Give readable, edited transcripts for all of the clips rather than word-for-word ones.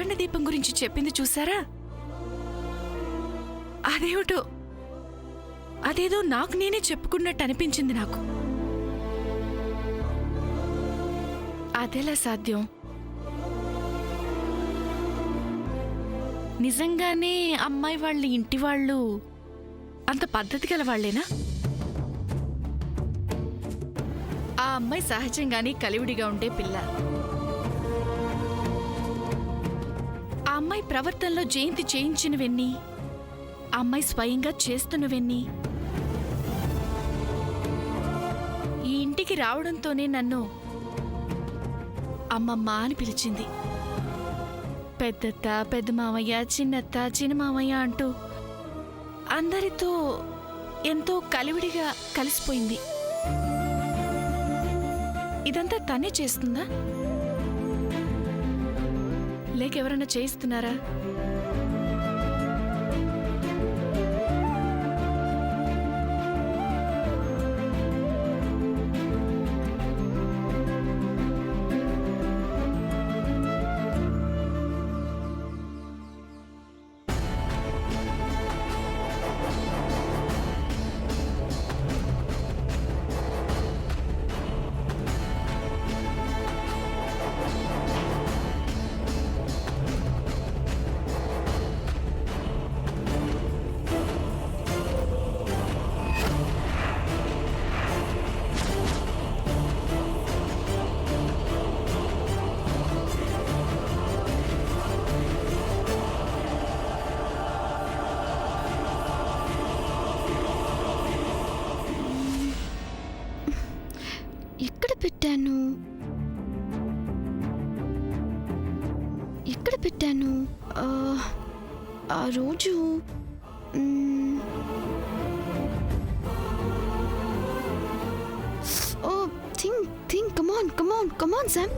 సువర్ణ దీపం గురించి చెప్పింది చూసారా? అదేమిటో అదేదో నాకు నేనే చెప్పుకున్నట్టు అనిపించింది నాకు. అదెలా సాధ్యం? నిజంగానే అమ్మాయి వాళ్ళ ఇంటి వాళ్ళు అంత పద్ధతి గల వాళ్ళేనా? ఆ అమ్మాయి సహజంగానే కలివిడిగా ఉండే పిల్ల. ఆ అమ్మాయి ప్రవర్తనలో జయంతి చేయించినవెన్ని, ఆ అమ్మాయి స్వయంగా చేస్తున్నవెన్ని. ఈ ఇంటికి రావడంతోనే నన్ను అమ్మమ్మ అని పిలిచింది. పెద్దత్త, పెద్ద మామయ్య, చిన్నత్త, చిన్న మామయ్య అంటూ అందరితో ఎంతో కలివిడిగా కలిసిపోయింది. ఇదంతా తనే చేస్తుందా, లేక ఎవరైనా చేయిస్తున్నారా? ఎక్కడ పెట్టాను? ఆ రోజు ఓ థింక్ కమ్ ఆన్ సామ్.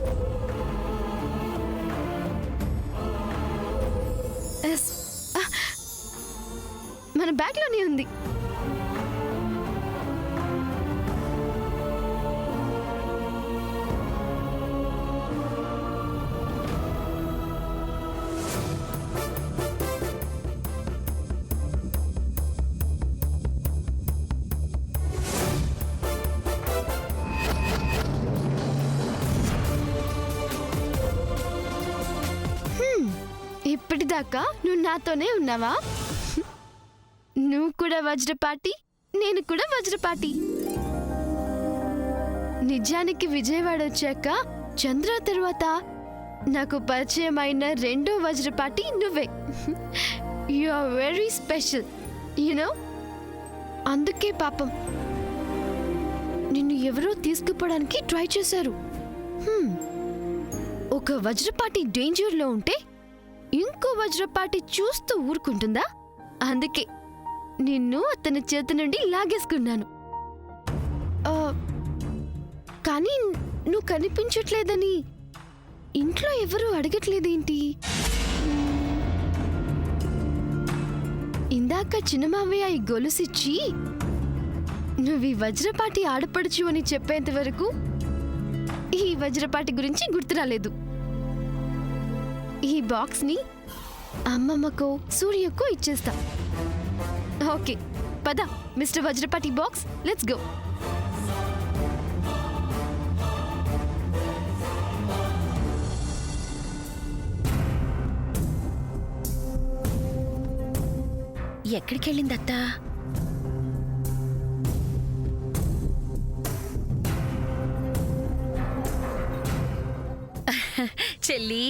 మన బ్యాగ్లోనే ఉంది. ఇప్పటిదాకా నువ్వు నాతోనే ఉన్నావా? నువ్వు కూడా వజ్రపాటి, నేను కూడా వజ్రపాటి. నిజానికి విజయవాడ వచ్చాక చంద్ర తర్వాత నాకు పరిచయమైన రెండో వజ్రపాటి నువ్వే. You are very special, you know. అందుకే పాపం నిన్ను ఎవరో తీసుకుపోవడానికి ట్రై చేశారు. ఒక వజ్రపాటి డేంజర్లో ఉంటే ఇంకో వజ్రపాటి చూస్తూ ఊరుకుంటుందా? అందుకే నిన్ను అతని చేతి నుండి లాగేసుకున్నాను. కానీ నువ్వు కనిపించట్లేదని ఇంట్లో ఎవరూ అడగట్లేదేంటి? ఇందాక చిన్నమావయ్య ఈ గొలుసిచ్చి నువ్వు ఈ వజ్రపాటి ఆడపడుచు అని చెప్పేంత వరకు ఈ వజ్రపాటి గురించి గుర్తురాలేదు. ఈ బాక్స్ని అమ్మమ్మకో సూర్యకో ఇచ్చేస్తా. ఓకే పద mister Vajrapati box, let's go. ఎక్కడికెళ్ళిందత్తా? చెల్లి,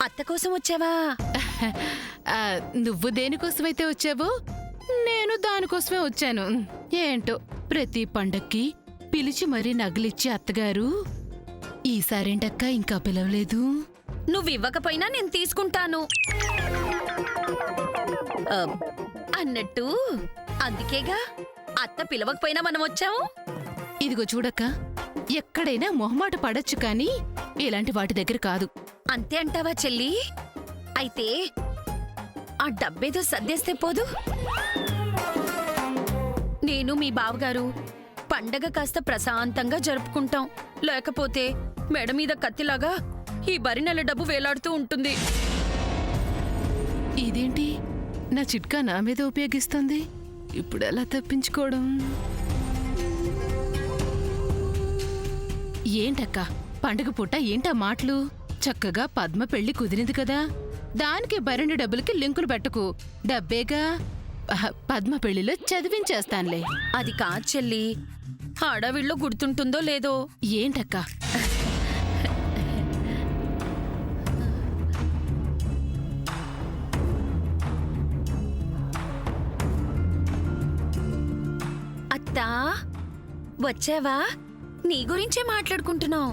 అత్త కోసం వచ్చావా? నువ్వు దేనికోసమైతే వచ్చావో నేను దానికోసమే వచ్చాను. ఏంటో ప్రతి పండక్కి పిలిచి మరీ నగలిచ్చి అత్తగారు ఈసారేంటక్క ఇంకా పిలవలేదు? నువ్వివ్వకపోయినా నేను తీసుకుంటాను అన్నట్టు అందుకేగా అత్త పిలవకపోయినా మనం వచ్చాము. ఇదిగో చూడక్క, ఎక్కడైనా మొహమాట పడొచ్చు కానీ ఇలాంటి వాటి దగ్గర కాదు. అంతే అంటావా చెల్లి? అయితే ఆ డబ్బేదో సర్దేస్తే పోదు. నేను మీ బావగారు పండగ కాస్త ప్రశాంతంగా జరుపుకుంటాం. లేకపోతే మెడ మీద కత్తిలాగా ఈ బరినెల డబ్బు వేలాడుతూ ఉంటుంది. ఇదేంటి నా చిట్కా నా మీద ఉపయోగిస్తుంది? ఇప్పుడు ఎలా తప్పించుకోవడం? ఏంటక్క పండగ పూట ఏంటా మాటలు? చక్కగా పద్మ పెళ్లి కుదిరింది కదా, దానికి బరిని డబ్బులకి లింకులు పెట్టకు. డబ్బేగా పద్మ పెళ్లిలో చదివించేస్తానులే. అది కాదు చెల్లి, హడావిడిలో గుర్తుంటుందో లేదో. ఏంటక్క? అత్తా వచ్చావా? నీ గురించే మాట్లాడుకుంటున్నావు.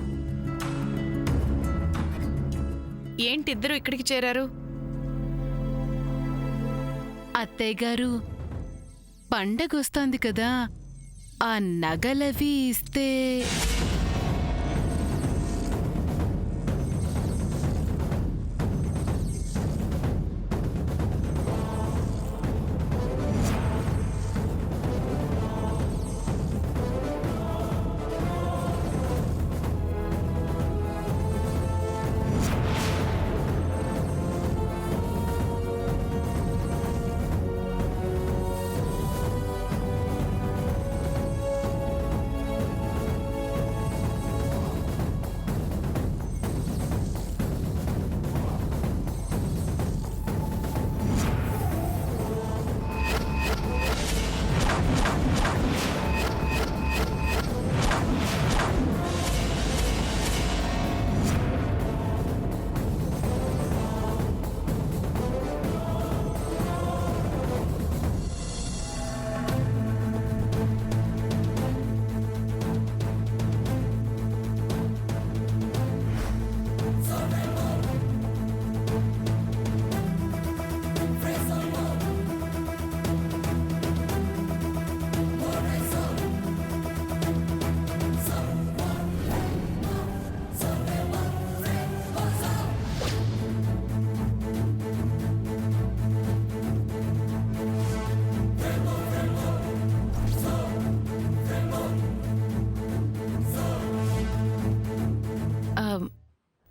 ఏంటిద్దరు ఇక్కడికి చేరారు? అత్తయ్య గారు, పండగొస్తోంది కదా, ఆ నగలవి ఇస్తే.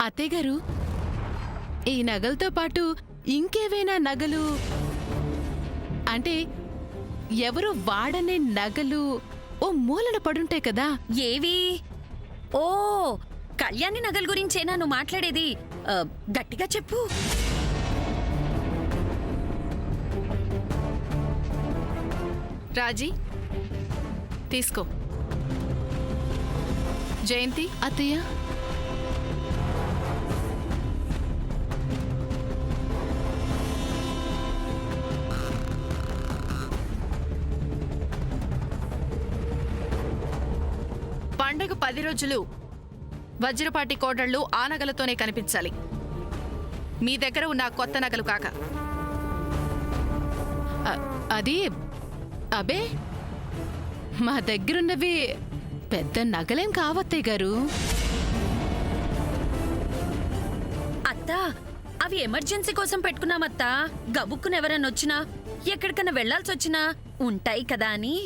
అత్తయ్య గారు, ఈ నగలతో పాటు ఇంకేవైనా నగలు, అంటే ఎవరు వాడనే నగలు ఓ మూలన పడుంటాయి కదా? ఏవి? ఓ, కళ్యాణి నగల గురించేనా నువ్వు మాట్లాడేది? గట్టిగా చెప్పు. రాజీ, తీసుకో. జయంతి, అత్తయ్య, పండగ 10 రోజులు వజ్రపాటి కోడళ్ళు ఆ నగలతోనే కనిపించాలి, మీ దగ్గర ఉన్న కొత్త నగలు కాక. అది అబే, మా దగ్గరున్నవి పెద్ద నగలేం కావత్తయ్య గారు. అత్తా, అవి ఎమర్జెన్సీ కోసం పెట్టుకున్నామత్తా. గబుక్కున ఎవరన్నా వచ్చినా, ఎక్కడికన్నా వెళ్లాల్సి వచ్చినా ఉంటాయి కదా అని.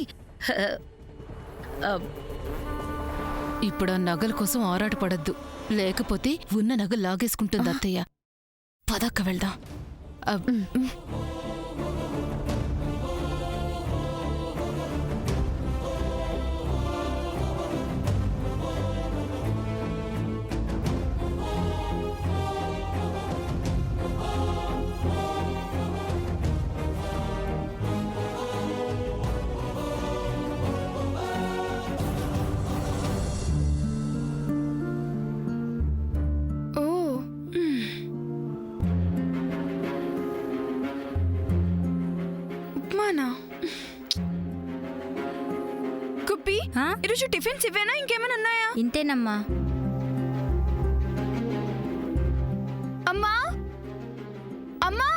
ఇప్పుడు ఆ నగల కోసం ఆరాటపడద్దు, లేకపోతే ఉన్న నగలు లాగేసుకుంటుంది అత్తయ్య. పదక్క వెళ్దాం. కుప్పి, ఈరోజు టిఫిన్స్ ఇవేనా, ఇంకేమైనా ఉన్నాయా? ఇంతేనమ్మా. అమ్మా, అమ్మా,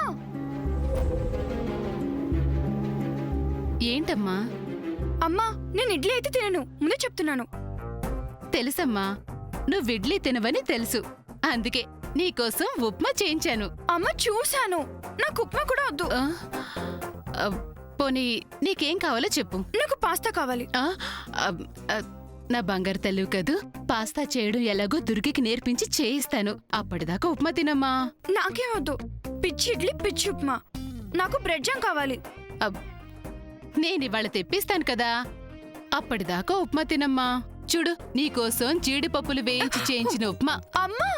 ఏంటమ్మా? అమ్మా, నేను ఇడ్లీ అయితే తినను, ముందే చెప్తున్నాను. తెలుసమ్మా, నువ్వు ఇడ్లీ తినవని తెలుసు, అందుకే నీకోసం ఉప్మా చేయించాను. అమ్మ, చూశాను, నాకు ఉప్మా కూడా వద్దు. పోనీ నీకేం కావాలో చెప్పు. నాకు పాస్తా కావాలి. నా బంగారు తల్లి కదూ, పాస్తా చేయడం ఎలాగో దుర్గికి నేర్పించి చేయిస్తాను. అప్పటిదాకా ఉప్మా తినమ్మా. నాకేమొద్దు. పిచ్చి ఇడ్లీ, పిచ్చి ఉప్మా. నాకు బ్రెడ్ జామ్ కావాలి. నేనివాళ తెప్పిస్తాను కదా, అప్పటిదాకా ఉప్మా తినమ్మా. చూడు, నీకోసం జీడిపప్పులు వేయించి చేయించిన ఉప్మా. అమ్మా!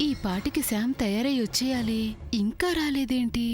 ఈ పాటికి శామ్ తయారై వచ్చేయాలి, ఇంకా రాలేదేంటి?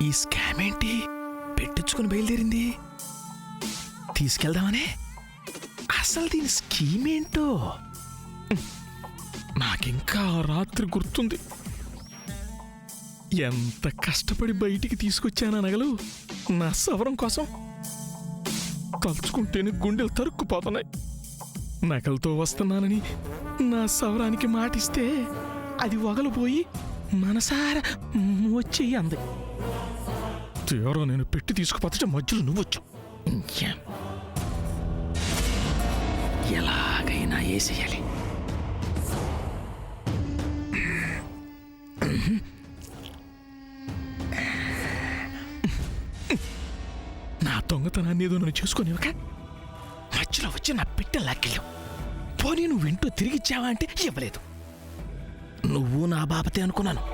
ఈ స్కామ్ ఏంటి? పెట్టించుకుని బయలుదేరింది. తీసుకెళ్దామనే? అసలు దీని స్కీమ్ ఏంటో నాకింకా రాత్రి గుర్తుంది. ఎంత కష్టపడి బయటికి తీసుకొచ్చానా నగలు నా సవరం కోసం. తలుచుకుంటేనే గుండెలు తరుక్కుపోతున్నాయి. నగలతో వస్తున్నానని నా సవరానికి మాటిస్తే అది వగలిపోయి మనసారా వచ్చేయి అంది. తీరా నేను పెట్టి తీసుకుపోతే మధ్యలో నువ్వు వచ్చావు. ఎలాగైనా వేసేయాలి. నా దొంగతనాన్ని ఏదో నన్ను చేసుకునేవక మధ్యలో వచ్చి నా పెట్టె లాక్కెళ్ళావు. పోనీ నువ్వు ఇంటూ తిరిగిచ్చావా అంటే ఇవ్వలేదు. నువ్వు నా బాపతే అనుకున్నాను.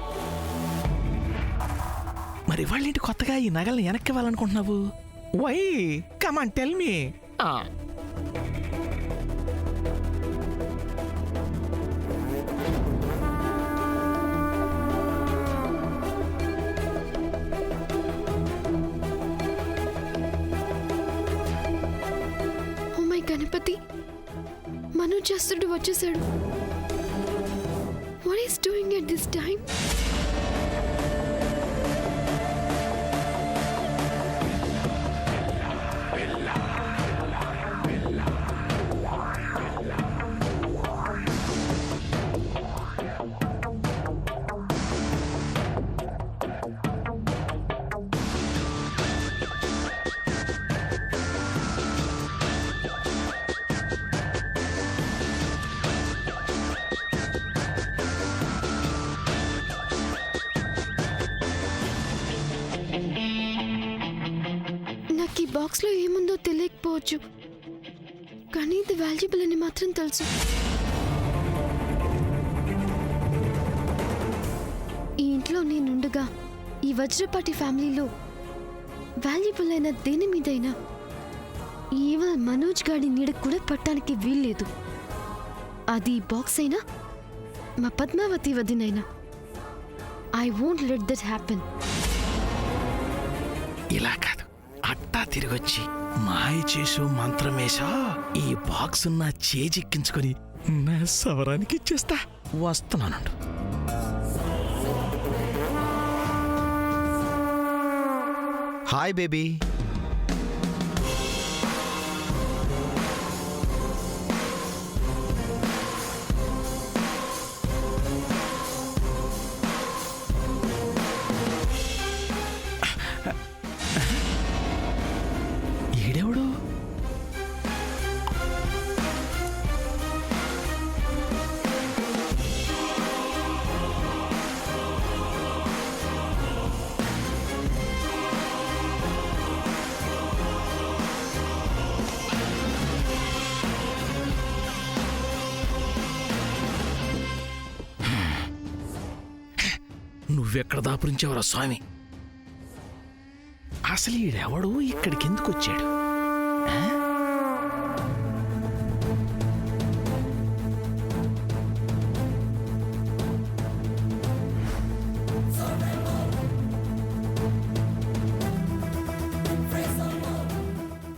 మరి వాళ్ళేంటి కొత్తగా ఈ నగల్ని వెనక్కి ఇవ్వాలనుకుంటున్నావు? Why come on tell me. Oh my Ganapathi, మనోజాస్తుడు వచ్చేసాడు. What is doing at this time? నాకు ఈ బాక్స్లో ఏముందో తెలియకపోవచ్చు, కానీ ఇది వాల్యుబుల్ అని మాత్రం తెలుసు. ఈ ఇంట్లో నేనుండగా ఈ వజ్రపాటి ఫ్యామిలీలో వాల్యుబుల్ అయిన దేని మీదైనా ఈవల్ మనోజ్ గాడి నీడ కూడా పట్టడానికి వీల్లేదు. అది ఈ బాక్స్ అయినా మా పద్మావతి వదినైనా. I won't let that happen. ఇలా కాదు, అట్టా తిరిగొచ్చి మాయ చేసో మంత్రమేసో ఈ బాక్స్ నా చేజిక్కించుకొని నా సవరానికి ఇచ్చేస్తా. వస్తున్నానండు. Hi baby. ఈడెవడు? నువ్వెక్కడ దాపురించావురా స్వామి? అసలు ఈడెవడు ఇక్కడికి ఎందుకు వచ్చాడు?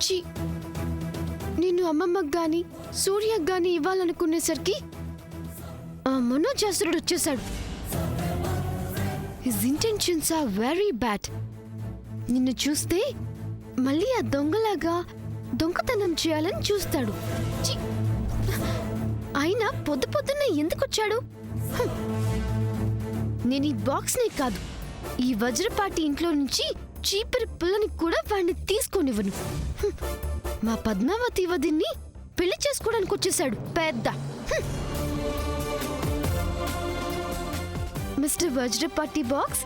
ఛీ, నిన్ను అమ్మమ్మకు గాని సూర్యకు గాని ఇవ్వాలనుకునేసరికి ఆ మనోజాసురుడు వచ్చేసాడు. His intentions are very bad. నిన్ను చూస్తే మళ్ళీ ఆ దొంగలాగా దొంగతనం చేయాలని చూస్తాడు. ఛీ! అయినా పొద్దు పొద్దున్న ఎందుకు వచ్చాడు? నేను ఈ బాక్స్ని కాదు, ఈ వజ్రపాటి ఇంట్లో నుంచి చీపురి పుల్లని కూడా వాడిని తీసుకొనివ్వను. మా పద్మావతి వదిన్ని పెళ్లి చేసుకోవడానికి వచ్చేసాడు పెద్ద. Mister Vajrapati box,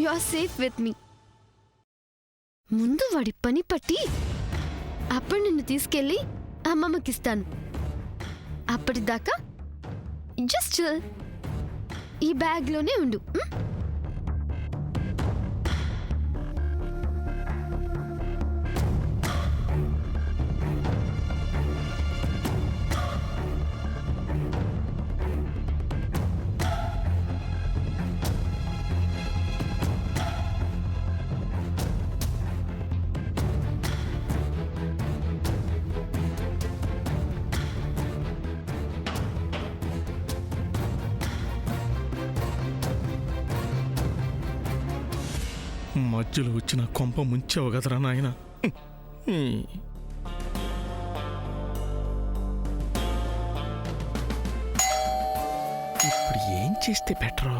you are safe with me. ముందు వాడి పని పట్టి అప్పుడు నిన్ను తీసుకెళ్ళి అమ్మమ్మకిస్తాను. అప్పటిదాకా జస్ట్ ఈ బ్యాగ్లోనే ఉండు. మధ్యలో వచ్చిన కొంప ముంచావు కదరా నాయన. ఇప్పుడు ఏం చేస్తే బెటరు?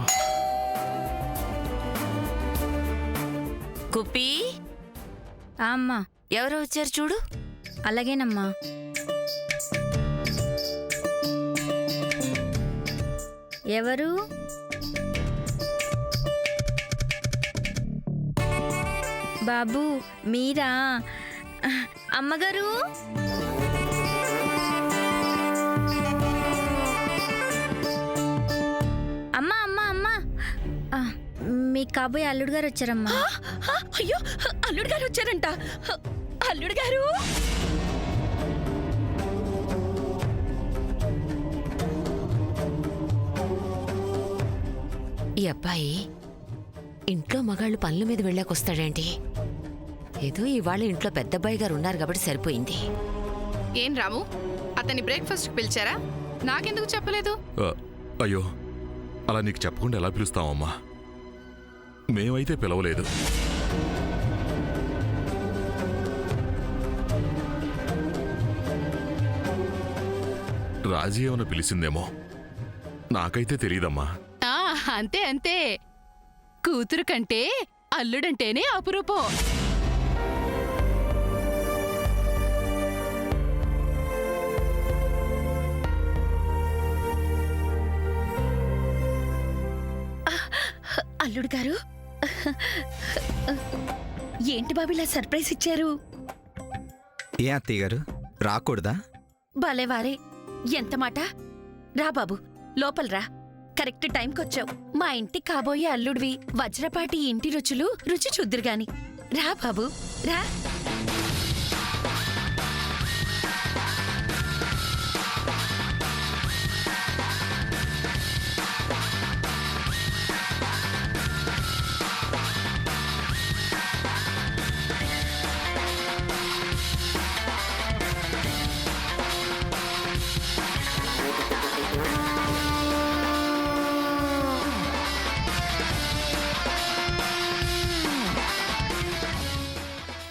కుప్పి, అమ్మా ఎవరో వచ్చారు చూడు. అలాగేనమ్మా. ఎవరు? బాబు మీరా? అమ్మగారు, అమ్మా అమ్మా అమ్మా, మీ కాబోయే అల్లుడు గారు వచ్చారమ్మా. అయ్యో, అల్లుడు గారు వచ్చారంట. అల్లుడు గారు, ఈ అబ్బాయి ఇంట్లో మగాళ్ళు పనుల మీద వెళ్ళాకొస్తాడేంటి? ఏదో ఇవాళ ఇంట్లో పెద్దబ్బాయి గారు ఉన్నారు కాబట్టి సరిపోయింది. ఏం రాము, అతన్ని బ్రేక్ఫాస్ట్కి పిలిచారా? నాకెందుకు చెప్పలేదు? అయ్యో, అలా నీకు చెప్పకుండా ఎలా పిలుస్తామమ్మా? మేమైతే పిలవలేదు. రాజీ ఏమైనా పిలిచిందేమో, నాకైతే తెలీదమ్మా. అంతే అంతే, కూతురు కంటే అల్లుడంటేనే అపురూపం. అల్లుడు గారు, ఏంటి బాబు ఇలా సర్ప్రైజ్ ఇచ్చారు? ఏ అత్తయ్య గారు రాకూడదా? భలేవారే, ఎంత మాట. రా బాబు, లోపల రా. కరెక్ట్ టైంకొచ్చావు. మా ఇంటి కాబోయే అల్లుడివి. వజ్రపాటి ఇంటి రుచులు రుచి చూద్దురు గాని. రా బాబు, రా.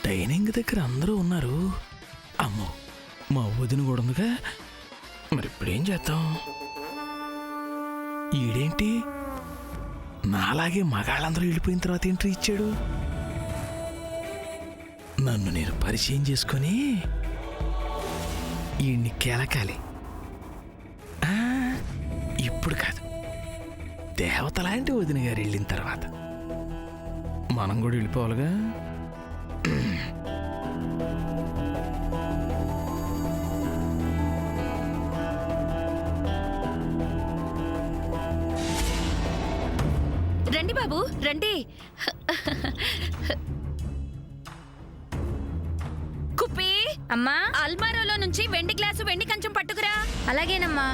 డైనింగ్ దగ్గర అందరూ ఉన్నారు. అమ్మో, మా వదిన కూడా ఉందిగా. మరి ఇప్పుడేం చేద్దాం? ఈడేంటి నాలాగే మగాళ్ళందరూ వెళ్ళిపోయిన తర్వాత ఎంట్రీ ఇచ్చాడు? నన్ను నేను పరిచయం చేసుకొని ఈయన్ని కెలకాలి. ఆ, ఇప్పుడు కాదు, దేవత లాంటి వదిన గారు వెళ్ళిన తర్వాత మనం కూడా వెళ్ళిపోవాలిగా. రండి బాబు రండి. కుప్పి, అమ్మా అల్మారాలో నుంచి వెండి గ్లాసు వెండి కంచం పట్టుకురా. అలాగేనమ్మా.